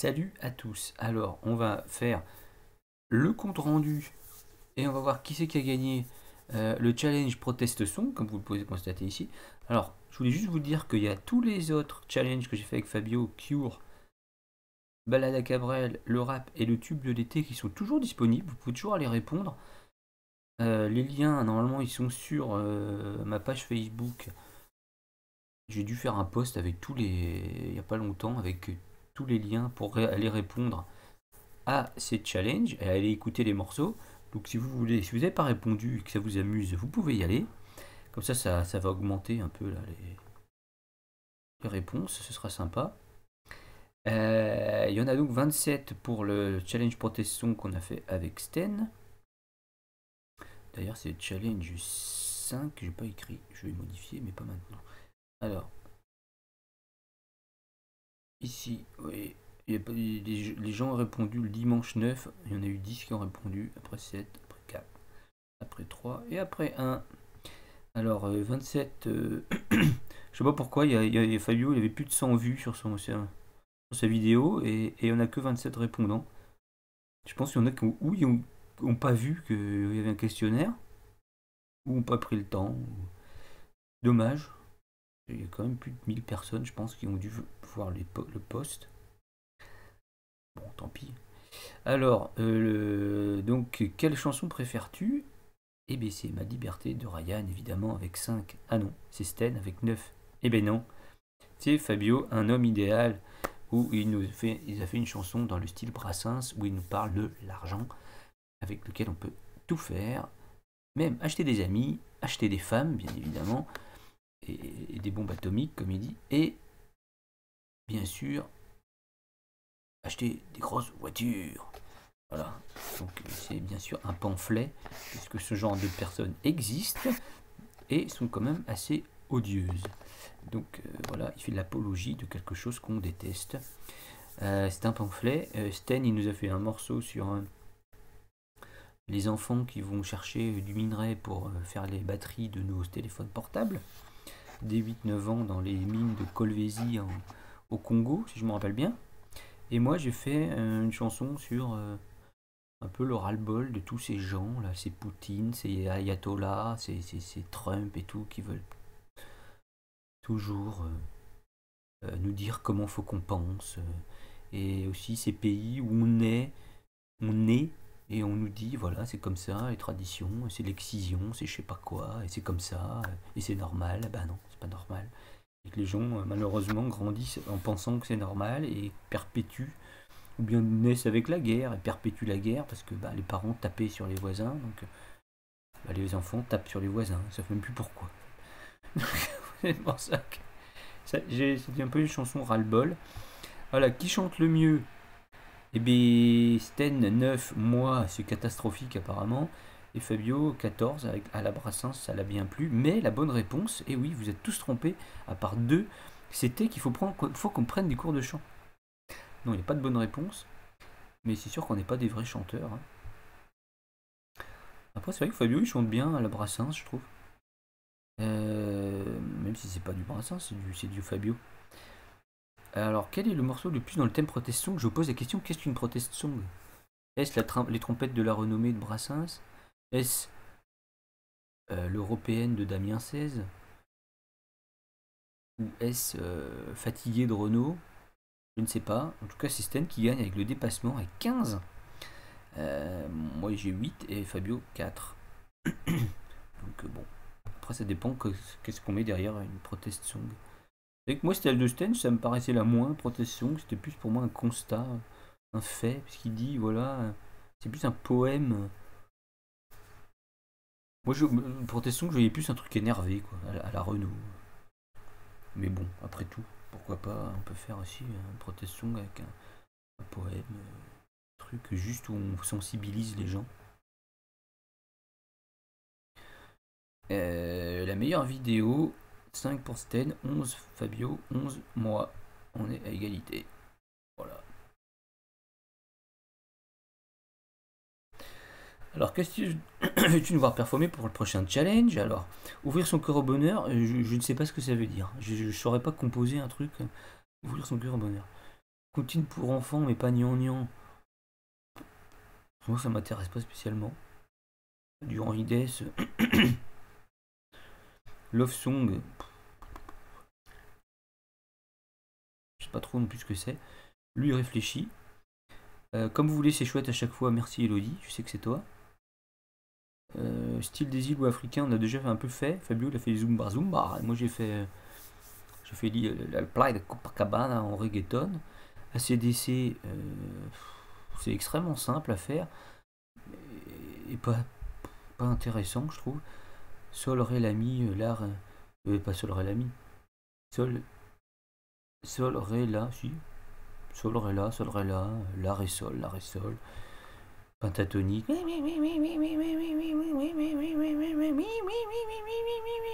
Salut à tous. Alors, on va faire le compte rendu et on va voir qui c'est qui a gagné le challenge proteste son, comme vous le pouvez constater ici. Alors, je voulais juste vous dire qu'il y a tous les autres challenges que j'ai fait avec Fabio, Cure, Balade à Cabrel, le rap et le tube de l'été qui sont toujours disponibles. Vous pouvez toujours aller répondre. Les liens, normalement, ils sont sur ma page Facebook. J'ai dû faire un post avec tous les. Il n'y a pas longtemps, avec tous les liens pour aller répondre à ces challenges et aller écouter les morceaux. Donc si vous voulez, si vous n'avez pas répondu et que ça vous amuse, vous pouvez y aller. Comme ça va augmenter un peu là, les réponses, ce sera sympa. Il y en a donc 27 pour le challenge protestation qu'on a fait avec Sten. D'ailleurs c'est le challenge 5, j'ai pas écrit, je vais modifier mais pas maintenant. Alors, ici, oui, les gens ont répondu le dimanche 9, il y en a eu 10 qui ont répondu, après 7, après 4, après 3 et après 1. Alors, 27, je sais pas pourquoi, il y a Fabio, il avait plus de 100 vues sur sa vidéo et il n'y en a que 27 répondants. Je pense qu'il y en a qui ont pas vu qu'il y avait un questionnaire, ou n'ont pas pris le temps. Dommage. Il y a quand même plus de 1000 personnes, je pense, qui ont dû voir le post. Bon, tant pis. Alors, donc, quelle chanson préfères-tu? Eh bien, c'est Ma Liberté de Ryan, évidemment, avec 5. Ah non, c'est Sten avec 9. Eh ben non, c'est Fabio, Un homme idéal, où il a fait une chanson dans le style Brassens, où il nous parle de l'argent, avec lequel on peut tout faire, même acheter des amis, acheter des femmes, bien évidemment, et des bombes atomiques, comme il dit, et bien sûr, acheter des grosses voitures. Voilà, donc c'est bien sûr un pamphlet, puisque ce genre de personnes existent et sont quand même assez odieuses. Donc voilà, il fait de l'apologie de quelque chose qu'on déteste. C'est un pamphlet. Sten, il nous a fait un morceau sur les enfants qui vont chercher du minerai pour faire les batteries de nos téléphones portables. Dès 8-9 ans dans les mines de Kolwezi au Congo, si je me rappelle bien. Et moi, j'ai fait une chanson sur un peu le ras-le-bol de tous ces gens, là, ces Poutine, ces ayatollahs, ces Trump et tout, qui veulent toujours nous dire comment faut qu'on pense. Et aussi ces pays où on est et on nous dit, voilà, c'est comme ça, les traditions, c'est l'excision, c'est je sais pas quoi, et c'est comme ça, et c'est normal. Ben non, c'est pas normal. Et que les gens, malheureusement, grandissent en pensant que c'est normal et perpétuent, ou bien naissent avec la guerre et perpétuent la guerre parce que les parents tapaient sur les voisins, donc les enfants tapent sur les voisins, ça fait même plus pourquoi. C'est pour ça que c'était un peu une chanson ras-le-bol. Voilà, qui chante le mieux? Eh bien, Sten 9, moi, c'est catastrophique apparemment. Et Fabio 14, avec à la Brassens, ça l'a bien plu. Mais la bonne réponse, et oui, vous êtes tous trompés, à part deux, c'était qu'il faut qu'on prenne des cours de chant. Non, il n'y a pas de bonne réponse. Mais c'est sûr qu'on n'est pas des vrais chanteurs. Hein. Après, c'est vrai que Fabio, il chante bien à la Brassens, je trouve. Même si c'est pas du Brassens, c'est du Fabio. Alors, quel est le morceau le plus dans le thème protest song? Je vous pose la question, qu'est-ce qu'une protest song? Est-ce les trompettes de la renommée de Brassens? Est-ce l'européenne de Damien XVI? Ou est-ce Fatigué de Renault? Je ne sais pas. En tout cas, c'est Sten qui gagne avec le dépassement avec 15. Moi j'ai 8 et Fabio 4. Donc bon. Après ça dépend qu'est-ce qu'on met derrière une protest song. Avec moi, celle de Sten, ça me paraissait la moins protest song. C'était plus pour moi un constat, un fait. Puisqu'il dit, voilà, c'est plus un poème. Moi, une protest song, je voyais plus un truc énervé, quoi, à la Renault. Mais bon, après tout, pourquoi pas, on peut faire aussi une protest song avec un poème, un truc juste où on sensibilise les gens. La meilleure vidéo, 5 pour Sten, 11 Fabio, 11 moi. On est à égalité. Voilà. Alors, qu'est-ce que veux-tu nous voir performer pour le prochain challenge? Alors, ouvrir son cœur au bonheur, je ne sais pas ce que ça veut dire. Je ne saurais pas composer un truc. Ouvrir son cœur au bonheur. Comptine pour enfants, mais pas gnangnan. Moi, ça m'intéresse pas spécialement. Du Henri Dess. Love Song. Je sais pas trop non plus ce que c'est. Lui, il réfléchit. Comme vous voulez, c'est chouette à chaque fois. Merci Elodie, je sais que c'est toi. Style des îles ou africain, on a déjà un peu fait. Fabio, il a fait Zumba Zumba. Moi, j'ai fait la playa de Copacabana en reggaeton. ACDC, c'est extrêmement simple à faire et pas intéressant, je trouve. Sol, ré, la, mi, l'art. Pas sol, ré, la, mi. Sol, ré, la, si. Sol, ré, la, la, ré, sol, pentatonique.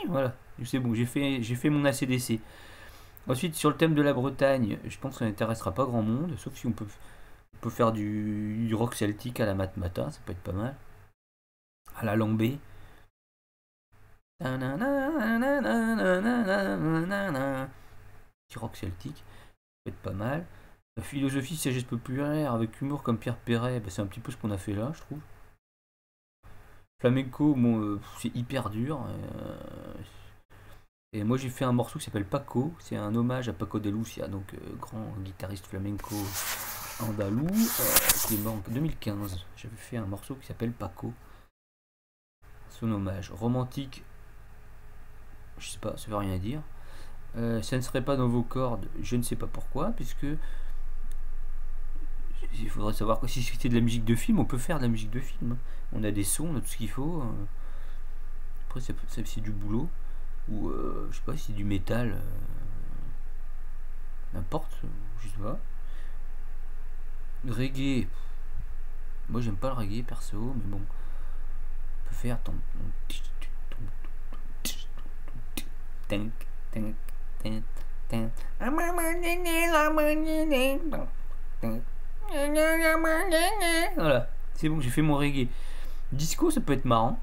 Voilà, c'est bon, j'ai fait mon ACDC. Ensuite, sur le thème de la Bretagne, je pense que ça n'intéressera pas grand monde, sauf si on peut faire du rock celtique à la matmata, ça peut être pas mal. À la lambée. Petit rock celtique, ça peut être pas mal. La philosophie, sagesse populaire, avec humour comme Pierre Perret, c'est un petit peu ce qu'on a fait là, je trouve. Flamenco, bon, c'est hyper dur. Et moi j'ai fait un morceau qui s'appelle Paco, c'est un hommage à Paco de Lucia, donc grand guitariste flamenco andalou, qui est mort en 2015. J'avais fait un morceau qui s'appelle Paco. Son hommage. Romantique, je sais pas, ça veut rien dire. Ça ne serait pas dans vos cordes, je ne sais pas pourquoi, puisque il faudrait savoir que si c'était de la musique de film, on peut faire de la musique de film. On a des sons, on a tout ce qu'il faut. Après, c'est du boulot. Ou je sais pas, si c'est du métal. N'importe, je sais pas. Reggae. Moi, j'aime pas le reggae perso, mais bon. On peut faire ton. Voilà, c'est bon, j'ai fait mon reggae. Disco, ça peut être marrant.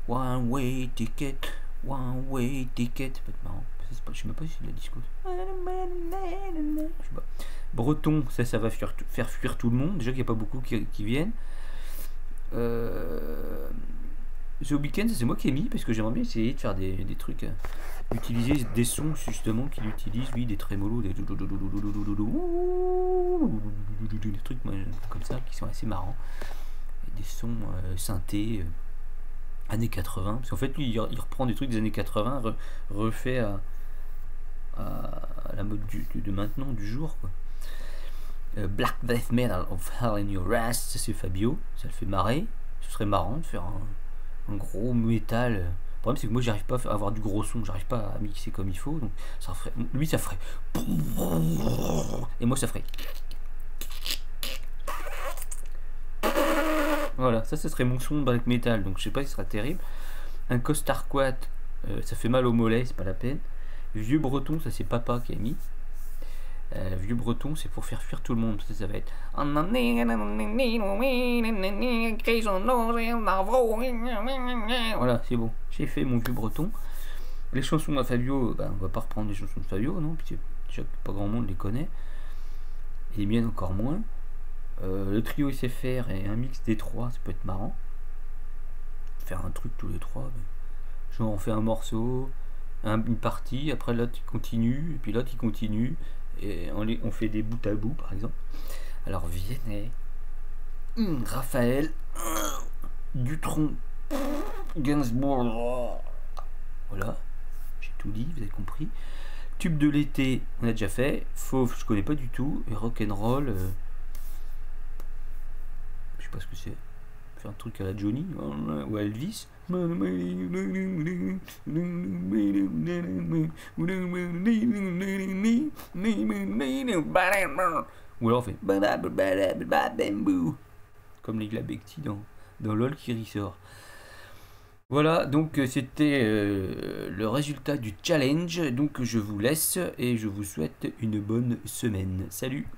One way ticket, ça peut être marrant. Je sais même pas si c'est de la disco. Je sais pas. Breton, ça va faire fuir tout le monde. Déjà qu'il n'y a pas beaucoup qui viennent. The Weeknd, c'est moi qui ai mis parce que j'aimerais bien essayer de faire des trucs, utiliser des sons justement qu'il utilise, lui, des trémolos, des trucs comme ça qui sont assez marrants, et des sons synthés années 80, parce qu'en fait lui il reprend des trucs des années 80 refait à la mode de maintenant, du jour, quoi. Black Death Metal of Hell in Your Ass, ça c'est Fabio, ça le fait marrer. Ce serait marrant de faire un gros métal. Le problème c'est que moi j'arrive pas à avoir du gros son, j'arrive pas à mixer comme il faut, donc ça ferait, lui ça ferait, et moi ça ferait. Voilà, ça serait mon son de black metal, donc je sais pas si ce sera terrible. Un costard quat, ça fait mal au mollet, c'est pas la peine. Vieux breton, ça c'est papa qui a mis. Vieux breton, c'est pour faire fuir tout le monde. Ça va être. Voilà, c'est bon. J'ai fait mon vieux breton. Les chansons à Fabio, on va pas reprendre les chansons de Fabio, non, puisque déjà pas grand monde les connaît. Et les miennes encore moins. Le trio SFR et un mix des trois, ça peut être marrant. Faire un truc tous les trois. Genre on fait un morceau, une partie, après l'autre il continue, et puis l'autre il continue. Et on fait des bouts à bout, par exemple. Alors Vianney, Raphaël, Dutronc, Gainsbourg. Voilà, j'ai tout dit, vous avez compris. Tube de l'été, on a déjà fait. Fauve, je connais pas du tout. Et rock'n'roll, je sais pas ce que c'est. Faire un truc à la Johnny ou à Elvis. Ou alors on fait comme les Glabecti dans LOL qui ressort. Voilà, donc c'était le résultat du challenge. Donc je vous laisse et je vous souhaite une bonne semaine. Salut!